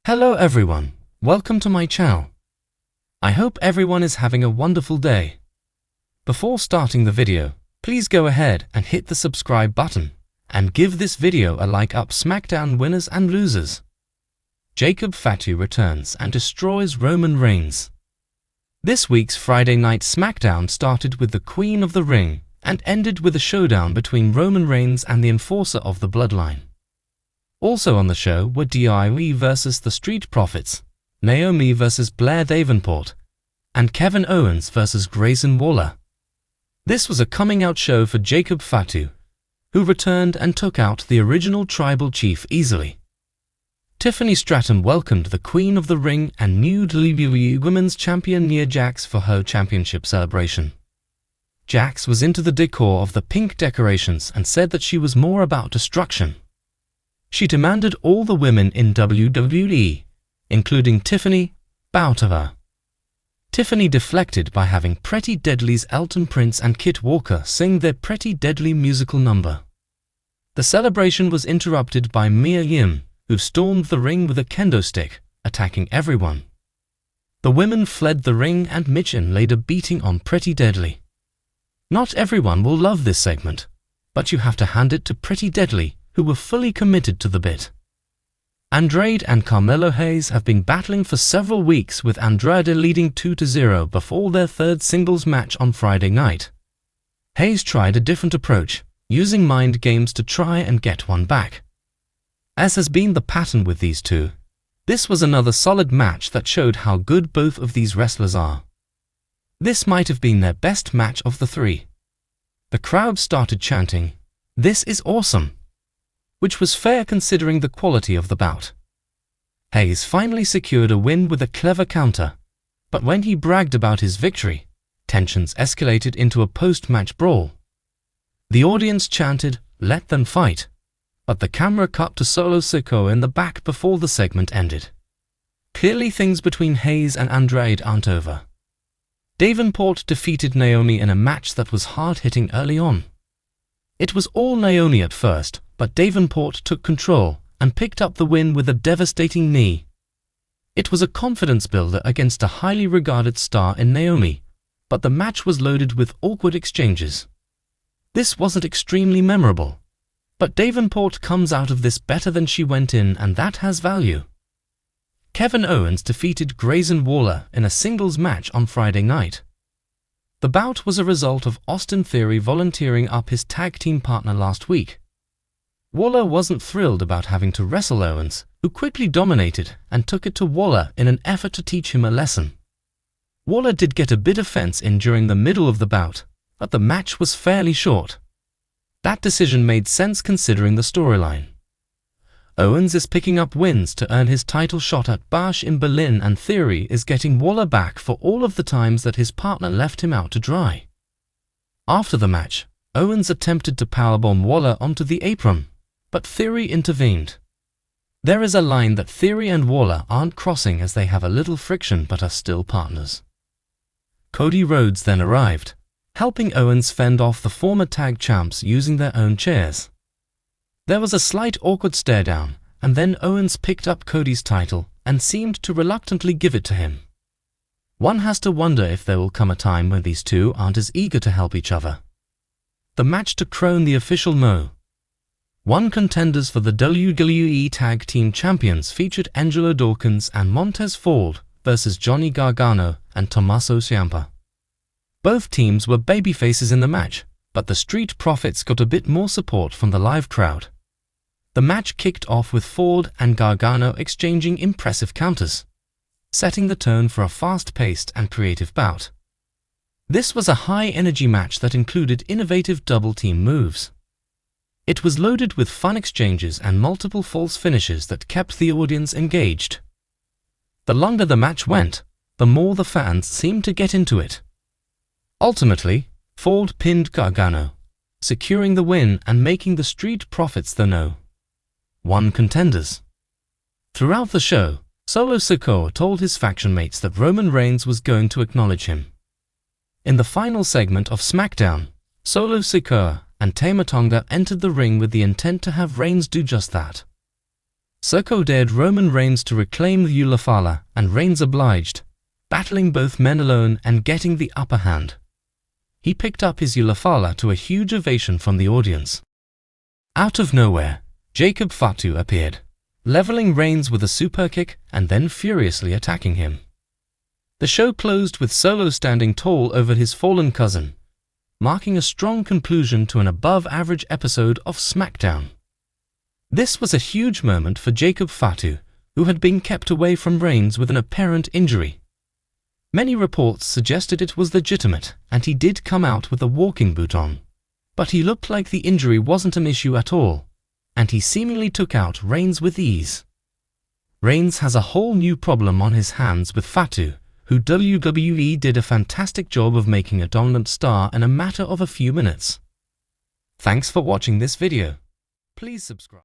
Hello everyone, welcome to my channel. I hope everyone is having a wonderful day. Before starting the video, please go ahead and hit the subscribe button and give this video a like up. SmackDown winners and losers. Jacob Fatu returns and destroys Roman Reigns. This week's Friday Night SmackDown started with the Queen of the Ring and ended with a showdown between Roman Reigns and the Enforcer of the Bloodline. Also on the show were DIY versus the Street Profits, Naomi versus Blair Davenport, and Kevin Owens versus Grayson Waller. This was a coming-out show for Jacob Fatu, who returned and took out the original Tribal Chief easily. Tiffany Stratton welcomed the Queen of the Ring and new WWE Women's Champion Nia Jax for her championship celebration. Jax was into the decor of the pink decorations and said that she was more about destruction. She demanded all the women in WWE, including Tiffany, bow to her. Tiffany deflected by having Pretty Deadly's Elton Prince and Kit Walker sing their Pretty Deadly musical number. The celebration was interrupted by Mia Yim, who stormed the ring with a kendo stick, attacking everyone. The women fled the ring and Michin laid a beating on Pretty Deadly. Not everyone will love this segment, but you have to hand it to Pretty Deadly, who were fully committed to the bit. Andrade and Carmelo Hayes have been battling for several weeks, with Andrade leading 2-0 before their third singles match on Friday night. Hayes tried a different approach, using mind games to try and get one back. As has been the pattern with these two, this was another solid match that showed how good both of these wrestlers are. This might have been their best match of the three. The crowd started chanting, "This is awesome," which was fair considering the quality of the bout. Hayes finally secured a win with a clever counter, but when he bragged about his victory, tensions escalated into a post-match brawl. The audience chanted, "Let them fight," but the camera cut to Solo Sikoa in the back before the segment ended. Clearly things between Hayes and Andrade aren't over. Davenport defeated Naomi in a match that was hard-hitting early on. It was all Naomi at first, but Davenport took control and picked up the win with a devastating knee. It was a confidence builder against a highly regarded star in Naomi, but the match was loaded with awkward exchanges. This wasn't extremely memorable, but Davenport comes out of this better than she went in, and that has value. Kevin Owens defeated Grayson Waller in a singles match on Friday night. The bout was a result of Austin Theory volunteering up his tag team partner last week. Waller wasn't thrilled about having to wrestle Owens, who quickly dominated and took it to Waller in an effort to teach him a lesson. Waller did get a bit of fence in during the middle of the bout, but the match was fairly short. That decision made sense considering the storyline. Owens is picking up wins to earn his title shot at Bash in Berlin, and Theory is getting Waller back for all of the times that his partner left him out to dry. After the match, Owens attempted to powerbomb Waller onto the apron, but Theory intervened. There is a line that Theory and Waller aren't crossing, as they have a little friction but are still partners. Cody Rhodes then arrived, helping Owens fend off the former tag champs using their own chairs. There was a slight awkward stare down, and then Owens picked up Cody's title and seemed to reluctantly give it to him. One has to wonder if there will come a time when these two aren't as eager to help each other. The match to crown the official No. 1 contenders for the WWE Tag Team Champions featured Angelo Dawkins and Montez Ford versus Johnny Gargano and Tommaso Ciampa. Both teams were babyfaces in the match, but the Street Profits got a bit more support from the live crowd. The match kicked off with Ford and Gargano exchanging impressive counters, setting the tone for a fast-paced and creative bout. This was a high-energy match that included innovative double-team moves. It was loaded with fun exchanges and multiple false finishes that kept the audience engaged. The longer the match went, the more the fans seemed to get into it. Ultimately, Ford pinned Gargano, securing the win and making the Street Profits the No. 1 contenders. Throughout the show, Solo Sikoa told his faction mates that Roman Reigns was going to acknowledge him. In the final segment of SmackDown, Solo Sikoa and Tama Tonga entered the ring with the intent to have Reigns do just that. Soko dared Roman Reigns to reclaim the Ulafala, and Reigns obliged, battling both men alone and getting the upper hand. He picked up his Ulafala to a huge ovation from the audience. Out of nowhere, Jacob Fatu appeared, leveling Reigns with a super kick and then furiously attacking him. The show closed with Solo standing tall over his fallen cousin, marking a strong conclusion to an above-average episode of SmackDown. This was a huge moment for Jacob Fatu, who had been kept away from Reigns with an apparent injury. Many reports suggested it was legitimate, and he did come out with a walking boot on. But he looked like the injury wasn't an issue at all, and he seemingly took out Reigns with ease. Reigns has a whole new problem on his hands with Fatu, who WWE did a fantastic job of making a dominant star in a matter of a few minutes. Thanks for watching this video. Please subscribe.